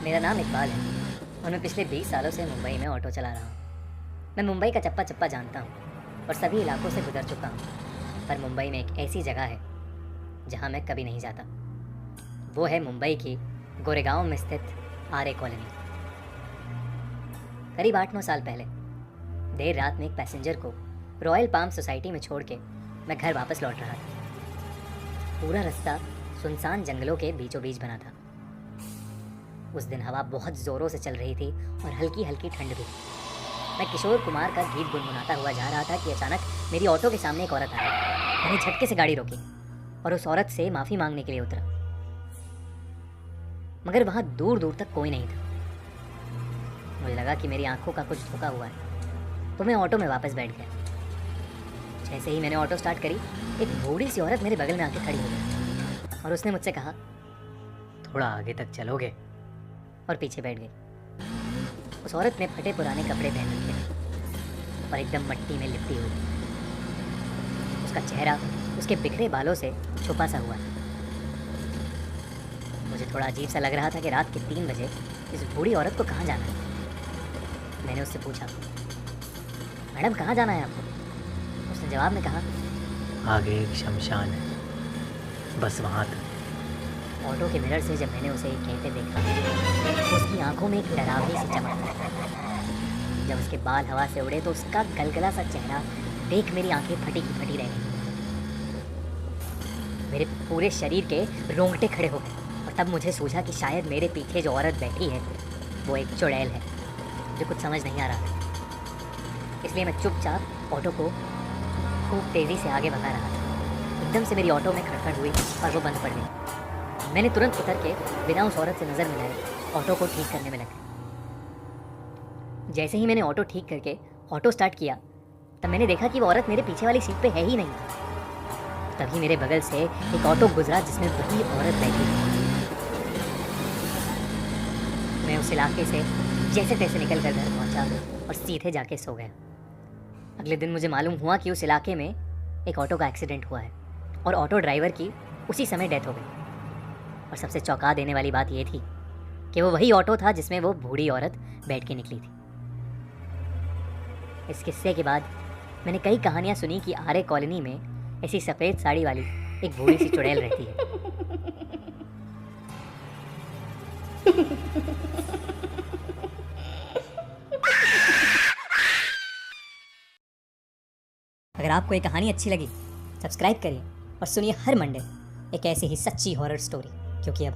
मेरा नाम इकबाल है और मैं पिछले 20 सालों से मुंबई में ऑटो चला रहा हूँ। मैं मुंबई का चप्पा चप्पा जानता हूँ और सभी इलाकों से गुजर चुका हूँ, पर मुंबई में एक ऐसी जगह है जहाँ मैं कभी नहीं जाता। वो है मुंबई की गोरेगांव में स्थित आर्य कॉलोनी। करीब 8-9 साल पहले देर रात में एक पैसेंजर को रॉयल पाम सोसाइटी में छोड़ के मैं घर वापस लौट रहा था। पूरा रास्ता सुनसान जंगलों के बीचों बीच बना था। उस दिन हवा बहुत ज़ोरों से चल रही थी और हल्की हल्की ठंड भी। मैं किशोर कुमार का गीत गुनगुनाता हुआ जा रहा था कि अचानक मेरी ऑटो के सामने एक औरत आई। मैंने झटके से गाड़ी रोकी और उस औरत से माफ़ी मांगने के लिए उतरा, मगर वहाँ दूर दूर तक कोई नहीं था। मुझे लगा कि मेरी आंखों का कुछ धोखा हुआ है, तो मैं ऑटो में वापस बैठ गया। जैसे ही मैंने ऑटो स्टार्ट करी, एक बूढ़ी सी औरत मेरे बगल में आके खड़ी हो गई और उसने मुझसे कहा, थोड़ा आगे तक चलोगे, और पीछे बैठ गई। उस औरत ने फटे पुराने कपड़े पहन रखे और एकदम मिट्टी में लिपटी हुई। उसका चेहरा उसके बिखरे बालों से छुपा सा हुआ था। मुझे थोड़ा अजीब सा लग रहा था कि रात के 3 बजे इस बूढ़ी औरत को कहाँ जाना है। मैंने उससे पूछा, मैडम कहाँ जाना है आपको? उसने जवाब में कहा, आगे एक शमशान है, बस वहाँ तक। ऑटो के मिरर से जब मैंने उसे कहते देखा तो उसकी आंखों में एक डरावनी सी चमक थी। जब उसके बाल हवा से उड़े तो उसका गलगला सा चेहरा देख मेरी आंखें फटी की फटी रह गई। मेरे पूरे शरीर के रोंगटे खड़े हो गए और तब मुझे सूझा कि शायद मेरे पीछे जो औरत बैठी है वो एक चुड़ैल है। मुझे कुछ समझ नहीं आ रहा था, इसलिए मैं चुपचाप ऑटो को खूब तेज़ी से आगे बढ़ा रहा था। एकदम से मेरी ऑटो में खड़खड़ हुई और वो बंद पड़ गई। मैंने तुरंत उतर के बिना उस औरत से नज़र मिलाए ऑटो को ठीक करने में लगा। जैसे ही मैंने ऑटो ठीक करके ऑटो स्टार्ट किया, तब मैंने देखा कि वो औरत मेरे पीछे वाली सीट पे है ही नहीं। तभी मेरे बगल से एक ऑटो गुजरा जिसमें वही औरत बैठी थी। मैं उस इलाके से जैसे तैसे निकल कर घर पहुंचा और सीधे जाके सो गया। अगले दिन मुझे मालूम हुआ कि उस इलाके में एक ऑटो का एक्सीडेंट हुआ है और ऑटो ड्राइवर की उसी समय डेथ हो गई। और सबसे चौंका देने वाली बात यह थी कि वो वही ऑटो था जिसमें वो बूढ़ी औरत बैठ के निकली थी। इस किस्से के बाद मैंने कई कहानियां सुनी कि आर्य कॉलोनी में ऐसी सफ़ेद साड़ी वाली एक बूढ़ी सी चुड़ैल रहती है। अगर आपको ये कहानी अच्छी लगी, सब्सक्राइब करिए और सुनिए हर मंडे एक ऐसी ही सच्ची हॉरर स्टोरी, क्योंकि अब